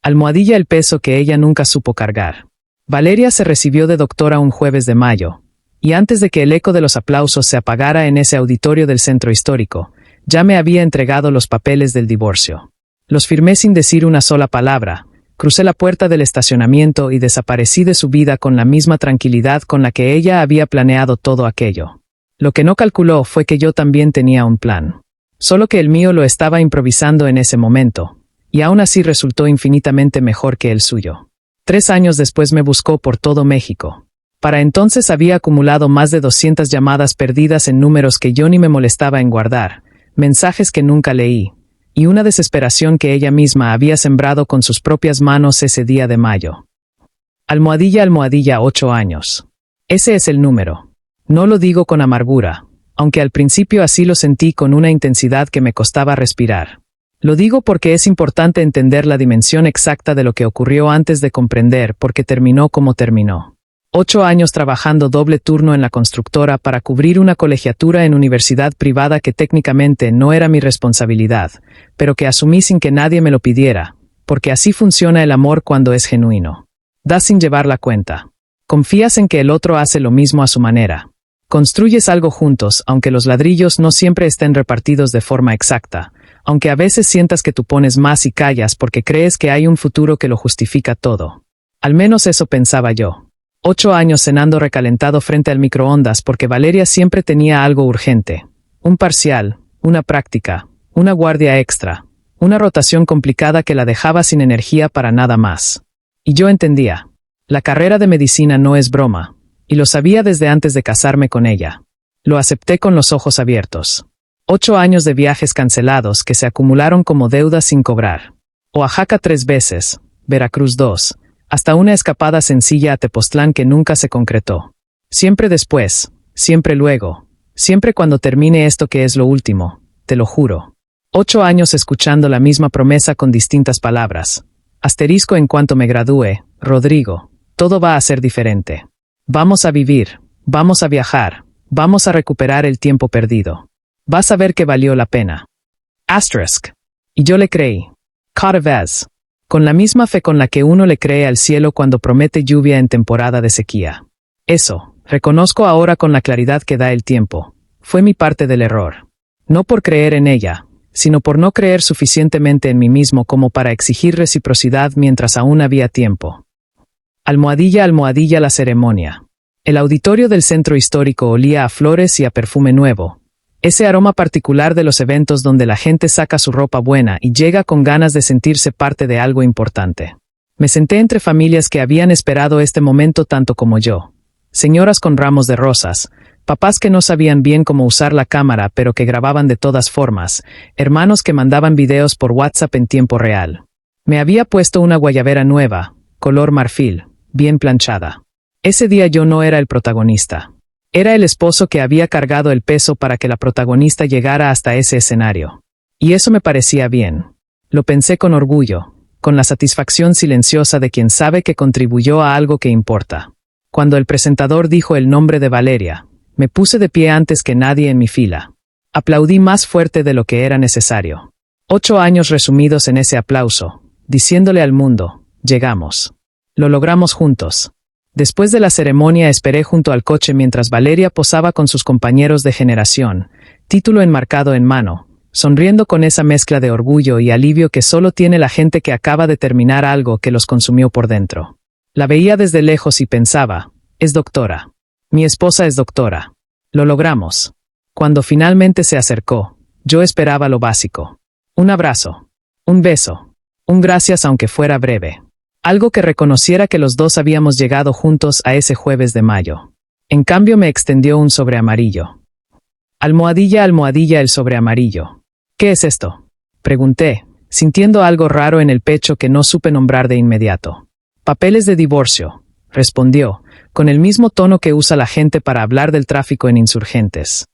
Almohadilla el peso que ella nunca supo cargar. Valeria se recibió de doctora un jueves de mayo, y antes de que el eco de los aplausos se apagara en ese auditorio del centro histórico, ya me había entregado los papeles del divorcio. Los firmé sin decir una sola palabra, crucé la puerta del estacionamiento y desaparecí de su vida con la misma tranquilidad con la que ella había planeado todo aquello. Lo que no calculó fue que yo también tenía un plan. Solo que el mío lo estaba improvisando en ese momento, y aún así resultó infinitamente mejor que el suyo. 3 años después me buscó por todo México. Para entonces había acumulado más de 200 llamadas perdidas en números que yo ni me molestaba en guardar, mensajes que nunca leí, y una desesperación que ella misma había sembrado con sus propias manos ese día de mayo. Almohadilla 8 años. Ese es el número. No lo digo con amargura, aunque al principio así lo sentí con una intensidad que me costaba respirar. Lo digo porque es importante entender la dimensión exacta de lo que ocurrió antes de comprender por qué terminó como terminó. 8 años trabajando doble turno en la constructora para cubrir una colegiatura en universidad privada que técnicamente no era mi responsabilidad, pero que asumí sin que nadie me lo pidiera, porque así funciona el amor cuando es genuino. Das sin llevar la cuenta. Confías en que el otro hace lo mismo a su manera. Construyes algo juntos, aunque los ladrillos no siempre estén repartidos de forma exacta, aunque a veces sientas que tú pones más y callas porque crees que hay un futuro que lo justifica todo. Al menos eso pensaba yo. 8 años cenando recalentado frente al microondas porque Valeria siempre tenía algo urgente. Un parcial, una práctica, una guardia extra, una rotación complicada que la dejaba sin energía para nada más. Y yo entendía. La carrera de medicina no es broma, y lo sabía desde antes de casarme con ella. Lo acepté con los ojos abiertos. 8 años de viajes cancelados que se acumularon como deudas sin cobrar. Oaxaca 3 veces, Veracruz 2, hasta una escapada sencilla a Tepoztlán que nunca se concretó. Siempre después, siempre luego, siempre cuando termine esto que es lo último, te lo juro. 8 años escuchando la misma promesa con distintas palabras. Asterisco en cuanto me gradúe, Rodrigo, todo va a ser diferente. Vamos a vivir, vamos a viajar, vamos a recuperar el tiempo perdido. Vas a ver que valió la pena. Asterisk. Y yo le creí. Cada vez. Con la misma fe con la que uno le cree al cielo cuando promete lluvia en temporada de sequía. Eso, reconozco ahora con la claridad que da el tiempo, fue mi parte del error. No por creer en ella, sino por no creer suficientemente en mí mismo como para exigir reciprocidad mientras aún había tiempo. Almohadilla la ceremonia. El auditorio del centro histórico olía a flores y a perfume nuevo. Ese aroma particular de los eventos donde la gente saca su ropa buena y llega con ganas de sentirse parte de algo importante. Me senté entre familias que habían esperado este momento tanto como yo. Señoras con ramos de rosas, papás que no sabían bien cómo usar la cámara pero que grababan de todas formas, hermanos que mandaban videos por WhatsApp en tiempo real. Me había puesto una guayabera nueva, color marfil, bien planchada. Ese día yo no era el protagonista. Era el esposo que había cargado el peso para que la protagonista llegara hasta ese escenario. Y eso me parecía bien. Lo pensé con orgullo, con la satisfacción silenciosa de quien sabe que contribuyó a algo que importa. Cuando el presentador dijo el nombre de Valeria, me puse de pie antes que nadie en mi fila. Aplaudí más fuerte de lo que era necesario. 8 años resumidos en ese aplauso, diciéndole al mundo, llegamos. Lo logramos juntos. Después de la ceremonia esperé junto al coche mientras Valeria posaba con sus compañeros de generación, título enmarcado en mano, sonriendo con esa mezcla de orgullo y alivio que solo tiene la gente que acaba de terminar algo que los consumió por dentro. La veía desde lejos y pensaba, es doctora. Mi esposa es doctora. Lo logramos. Cuando finalmente se acercó, yo esperaba lo básico. Un abrazo. Un beso. Un gracias aunque fuera breve. Algo que reconociera que los dos habíamos llegado juntos a ese jueves de mayo. En cambio me extendió un sobre amarillo. Almohadilla el sobre amarillo. ¿Qué es esto? Pregunté, sintiendo algo raro en el pecho que no supe nombrar de inmediato. Papeles de divorcio, respondió, con el mismo tono que usa la gente para hablar del tráfico en Insurgentes.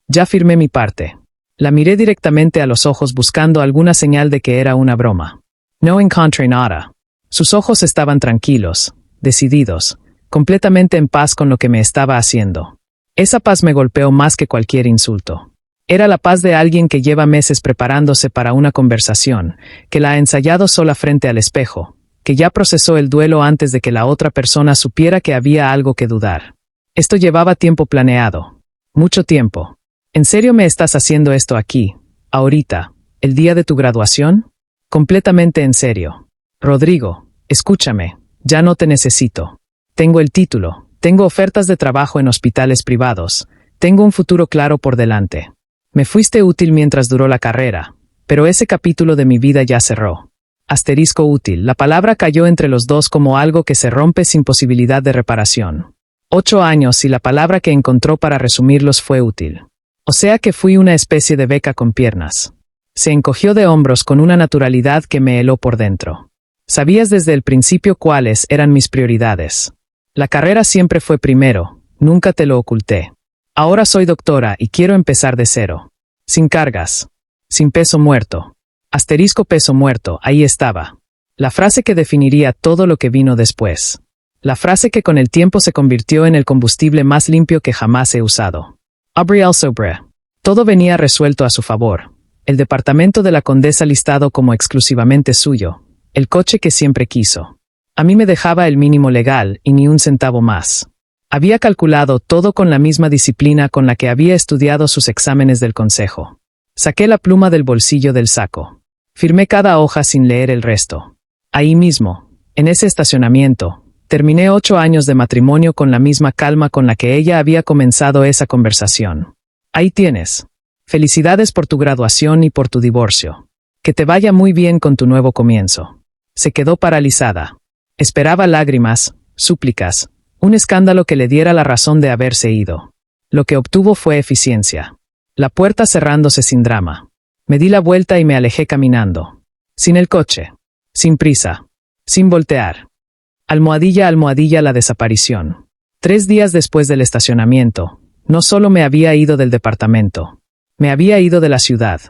Ya firmé mi parte. La miré directamente a los ojos buscando alguna señal de que era una broma. No encontré nada. Sus ojos estaban tranquilos, decididos, completamente en paz con lo que me estaba haciendo. Esa paz me golpeó más que cualquier insulto. Era la paz de alguien que lleva meses preparándose para una conversación, que la ha ensayado sola frente al espejo, que ya procesó el duelo antes de que la otra persona supiera que había algo que dudar. Esto llevaba tiempo planeado. Mucho tiempo. ¿En serio me estás haciendo esto aquí, ahorita, el día de tu graduación? Completamente en serio. Rodrigo, escúchame, ya no te necesito. Tengo el título, tengo ofertas de trabajo en hospitales privados, tengo un futuro claro por delante. Me fuiste útil mientras duró la carrera, pero ese capítulo de mi vida ya cerró. Asterisco útil, la palabra cayó entre los dos como algo que se rompe sin posibilidad de reparación. 8 años y la palabra que encontró para resumirlos fue útil. O sea que fui una especie de beca con piernas. Se encogió de hombros con una naturalidad que me heló por dentro. Sabías desde el principio cuáles eran mis prioridades. La carrera siempre fue primero, nunca te lo oculté. Ahora soy doctora y quiero empezar de cero. Sin cargas. Sin peso muerto. Asterisco peso muerto, ahí estaba. La frase que definiría todo lo que vino después. La frase que con el tiempo se convirtió en el combustible más limpio que jamás he usado. Abriel Sobre. Todo venía resuelto a su favor. El departamento de la condesa listado como exclusivamente suyo. El coche que siempre quiso. A mí me dejaba el mínimo legal y ni un centavo más. Había calculado todo con la misma disciplina con la que había estudiado sus exámenes del consejo. Saqué la pluma del bolsillo del saco. Firmé cada hoja sin leer el resto. Ahí mismo, en ese estacionamiento, terminé 8 años de matrimonio con la misma calma con la que ella había comenzado esa conversación. Ahí tienes. Felicidades por tu graduación y por tu divorcio. Que te vaya muy bien con tu nuevo comienzo. Se quedó paralizada. Esperaba lágrimas, súplicas, un escándalo que le diera la razón de haberse ido. Lo que obtuvo fue eficiencia. La puerta cerrándose sin drama. Me di la vuelta y me alejé caminando. Sin el coche. Sin prisa. Sin voltear. Almohadilla, almohadilla, la desaparición. 3 días después del estacionamiento, no solo me había ido del departamento, me había ido de la ciudad.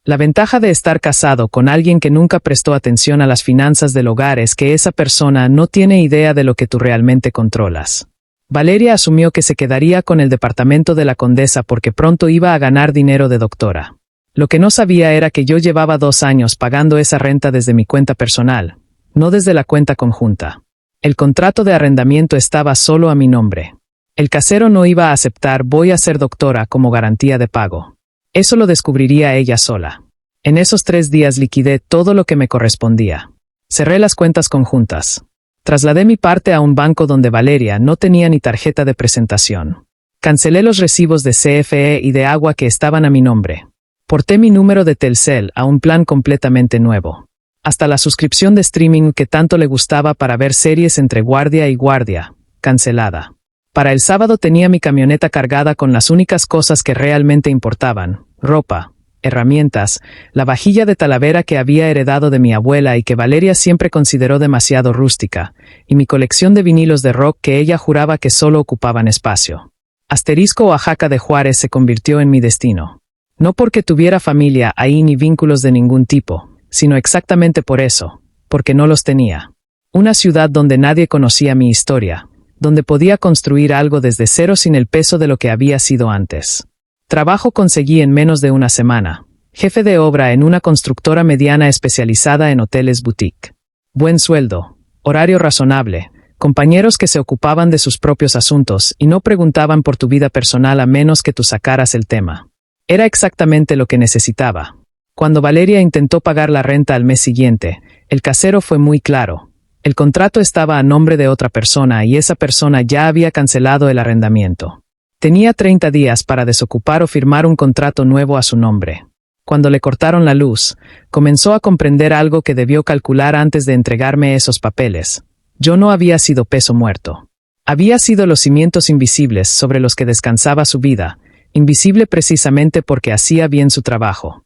La ventaja de estar casado con alguien que nunca prestó atención a las finanzas del hogar es que esa persona no tiene idea de lo que tú realmente controlas. Valeria asumió que se quedaría con el departamento de la condesa porque pronto iba a ganar dinero de doctora. Lo que no sabía era que yo llevaba 2 años pagando esa renta desde mi cuenta personal, no desde la cuenta conjunta. El contrato de arrendamiento estaba solo a mi nombre. El casero no iba a aceptar "voy a ser doctora" como garantía de pago. Eso lo descubriría ella sola. En esos 3 días liquidé todo lo que me correspondía. Cerré las cuentas conjuntas. Trasladé mi parte a un banco donde Valeria no tenía ni tarjeta de presentación. Cancelé los recibos de CFE y de agua que estaban a mi nombre. Porté mi número de Telcel a un plan completamente nuevo. Hasta la suscripción de streaming que tanto le gustaba para ver series entre guardia y guardia, cancelada. Para el sábado tenía mi camioneta cargada con las únicas cosas que realmente importaban: ropa, herramientas, la vajilla de Talavera que había heredado de mi abuela y que Valeria siempre consideró demasiado rústica, y mi colección de vinilos de rock que ella juraba que solo ocupaban espacio. Asterisco Oaxaca de Juárez se convirtió en mi destino. No porque tuviera familia ahí ni vínculos de ningún tipo, sino exactamente por eso, porque no los tenía. Una ciudad donde nadie conocía mi historia, donde podía construir algo desde cero sin el peso de lo que había sido antes. Trabajo conseguí en menos de una semana, jefe de obra en una constructora mediana especializada en hoteles boutique. Buen sueldo, horario razonable, compañeros que se ocupaban de sus propios asuntos y no preguntaban por tu vida personal a menos que tú sacaras el tema. Era exactamente lo que necesitaba. Cuando Valeria intentó pagar la renta al mes siguiente, el casero fue muy claro. El contrato estaba a nombre de otra persona y esa persona ya había cancelado el arrendamiento. Tenía 30 días para desocupar o firmar un contrato nuevo a su nombre. Cuando le cortaron la luz, comenzó a comprender algo que debió calcular antes de entregarme esos papeles. Yo no había sido peso muerto. Había sido los cimientos invisibles sobre los que descansaba su vida, invisible precisamente porque hacía bien su trabajo.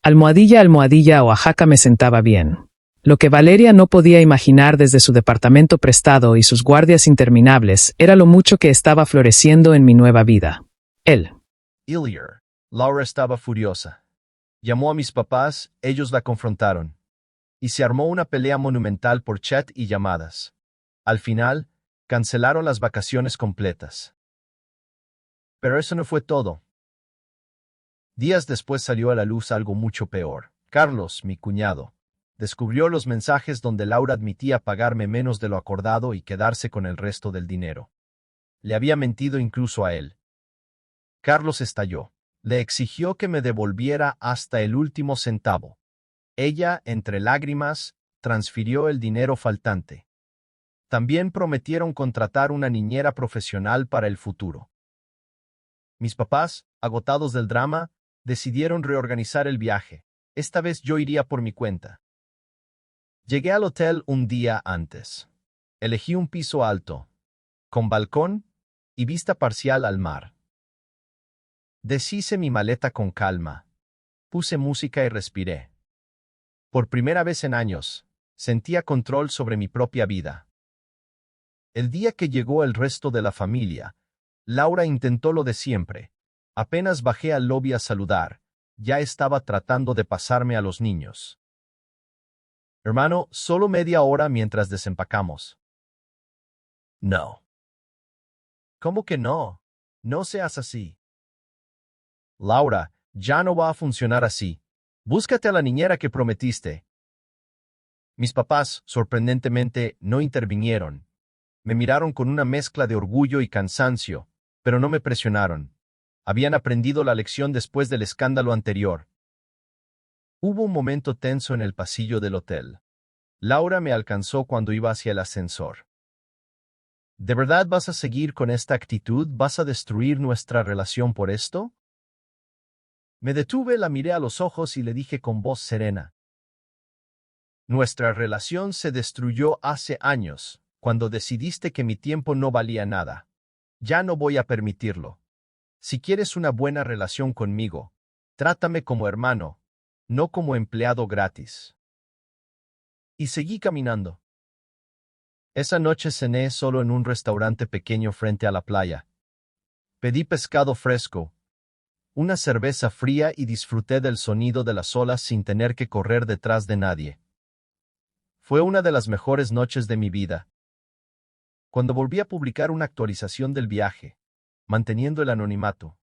Almohadilla, almohadilla, Oaxaca me sentaba bien. Lo que Valeria no podía imaginar desde su departamento prestado y sus guardias interminables era lo mucho que estaba floreciendo en mi nueva vida. Él. Illier. Laura estaba furiosa. Llamó a mis papás, ellos la confrontaron. Y se armó una pelea monumental por chat y llamadas. Al final, cancelaron las vacaciones completas. Pero eso no fue todo. Días después salió a la luz algo mucho peor. Carlos, mi cuñado, descubrió los mensajes donde Laura admitía pagarme menos de lo acordado y quedarse con el resto del dinero. Le había mentido incluso a él. Carlos estalló. Le exigió que me devolviera hasta el último centavo. Ella, entre lágrimas, transfirió el dinero faltante. También prometieron contratar una niñera profesional para el futuro. Mis papás, agotados del drama, decidieron reorganizar el viaje. Esta vez yo iría por mi cuenta. Llegué al hotel un día antes. Elegí un piso alto, con balcón y vista parcial al mar. Deshice mi maleta con calma. Puse música y respiré. Por primera vez en años, sentía control sobre mi propia vida. El día que llegó el resto de la familia, Laura intentó lo de siempre. Apenas bajé al lobby a saludar, ya estaba tratando de pasarme a los niños. Hermano, solo media hora mientras desempacamos. No. ¿Cómo que no? No seas así. Laura, ya no va a funcionar así. Búscate a la niñera que prometiste. Mis papás, sorprendentemente, no intervinieron. Me miraron con una mezcla de orgullo y cansancio, pero no me presionaron. Habían aprendido la lección después del escándalo anterior. Hubo un momento tenso en el pasillo del hotel. Laura me alcanzó cuando iba hacia el ascensor. ¿De verdad vas a seguir con esta actitud? ¿Vas a destruir nuestra relación por esto? Me detuve, la miré a los ojos y le dije con voz serena. Nuestra relación se destruyó hace años, cuando decidiste que mi tiempo no valía nada. Ya no voy a permitirlo. Si quieres una buena relación conmigo, trátame como hermano, no como empleado gratis. Y seguí caminando. Esa noche cené solo en un restaurante pequeño frente a la playa. Pedí pescado fresco, una cerveza fría y disfruté del sonido de las olas sin tener que correr detrás de nadie. Fue una de las mejores noches de mi vida. Cuando volví a publicar una actualización del viaje, manteniendo el anonimato,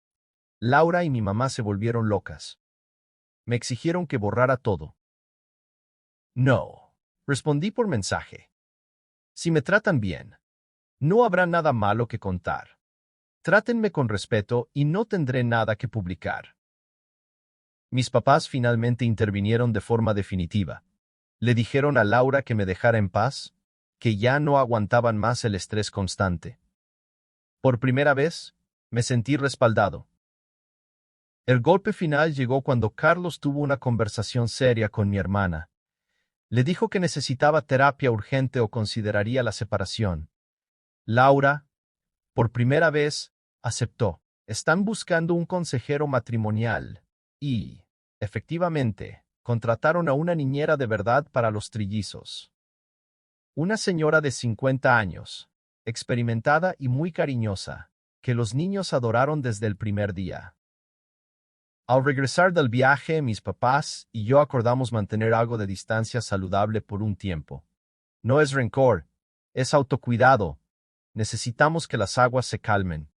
Laura y mi mamá se volvieron locas. Me exigieron que borrara todo. No, respondí por mensaje. Si me tratan bien, no habrá nada malo que contar. Trátenme con respeto y no tendré nada que publicar. Mis papás finalmente intervinieron de forma definitiva. Le dijeron a Laura que me dejara en paz, que ya no aguantaban más el estrés constante. Por primera vez, me sentí respaldado. El golpe final llegó cuando Carlos tuvo una conversación seria con mi hermana. Le dijo que necesitaba terapia urgente o consideraría la separación. Laura, por primera vez, aceptó. Están buscando un consejero matrimonial y, efectivamente, contrataron a una niñera de verdad para los trillizos. Una señora de 50 años, experimentada y muy cariñosa, que los niños adoraron desde el primer día. Al regresar del viaje, mis papás y yo acordamos mantener algo de distancia saludable por un tiempo. No es rencor, es autocuidado. Necesitamos que las aguas se calmen.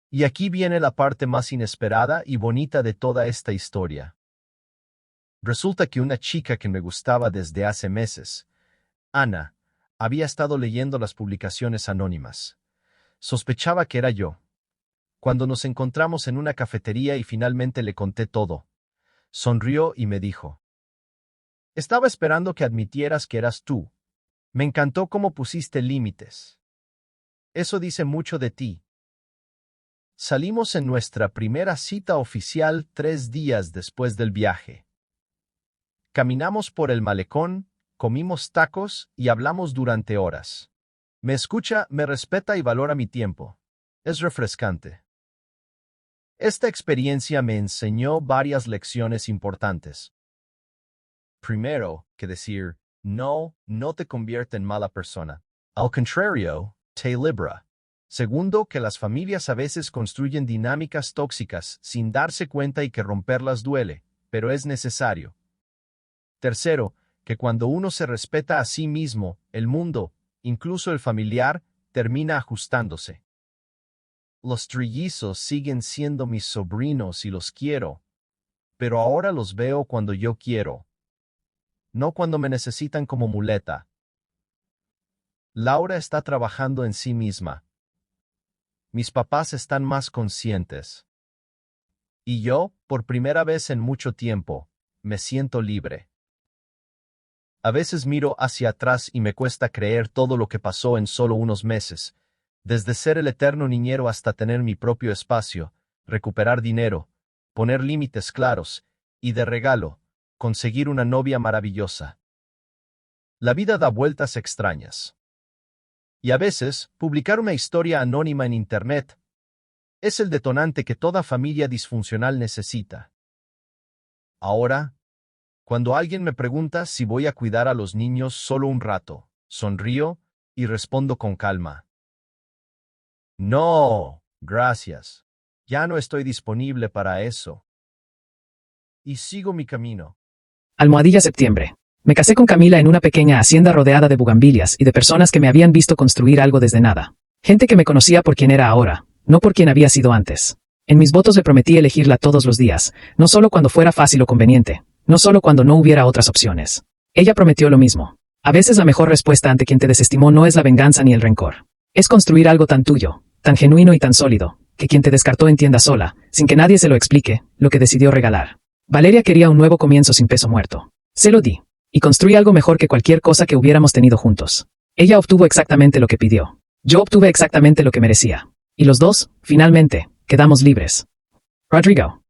Y aquí viene la parte más inesperada y bonita de toda esta historia. Resulta que una chica que me gustaba desde hace meses, Ana, había estado leyendo las publicaciones anónimas. Sospechaba que era yo. Cuando nos encontramos en una cafetería y finalmente le conté todo, sonrió y me dijo: estaba esperando que admitieras que eras tú. Me encantó cómo pusiste límites. Eso dice mucho de ti. Salimos en nuestra primera cita oficial 3 días después del viaje. Caminamos por el malecón, comimos tacos y hablamos durante horas. Me escucha, me respeta y valora mi tiempo. Es refrescante. Esta experiencia me enseñó varias lecciones importantes. Primero, que decir no te convierte en mala persona. Al contrario, te libra. Segundo, que las familias a veces construyen dinámicas tóxicas sin darse cuenta y que romperlas duele, pero es necesario. Tercero, que cuando uno se respeta a sí mismo, el mundo, incluso el familiar, termina ajustándose. Los trillizos siguen siendo mis sobrinos y los quiero, pero ahora los veo cuando yo quiero. no cuando me necesitan como muleta. Laura está trabajando en sí misma. Mis papás están más conscientes. Y yo, por primera vez en mucho tiempo, me siento libre. A veces miro hacia atrás y me cuesta creer todo lo que pasó en solo unos meses, desde ser el eterno niñero hasta tener mi propio espacio, recuperar dinero, poner límites claros, y de regalo, conseguir una novia maravillosa. La vida da vueltas extrañas. Y a veces, publicar una historia anónima en Internet es el detonante que toda familia disfuncional necesita. Ahora, cuando alguien me pregunta si voy a cuidar a los niños solo un rato, sonrío y respondo con calma. No, gracias. Ya no estoy disponible para eso. Y sigo mi camino. Almohadilla septiembre. Me casé con Camila en una pequeña hacienda rodeada de bugambilias y de personas que me habían visto construir algo desde nada. Gente que me conocía por quien era ahora, no por quien había sido antes. En mis votos le prometí elegirla todos los días, no solo cuando fuera fácil o conveniente, no solo cuando no hubiera otras opciones. Ella prometió lo mismo. A veces la mejor respuesta ante quien te desestimó no es la venganza ni el rencor. Es construir algo tan tuyo, tan genuino y tan sólido, que quien te descartó entienda sola, sin que nadie se lo explique, lo que decidió regalar. Valeria quería un nuevo comienzo sin peso muerto. Se lo di. Y construí algo mejor que cualquier cosa que hubiéramos tenido juntos. Ella obtuvo exactamente lo que pidió. Yo obtuve exactamente lo que merecía. Y los dos, finalmente, quedamos libres. Rodrigo.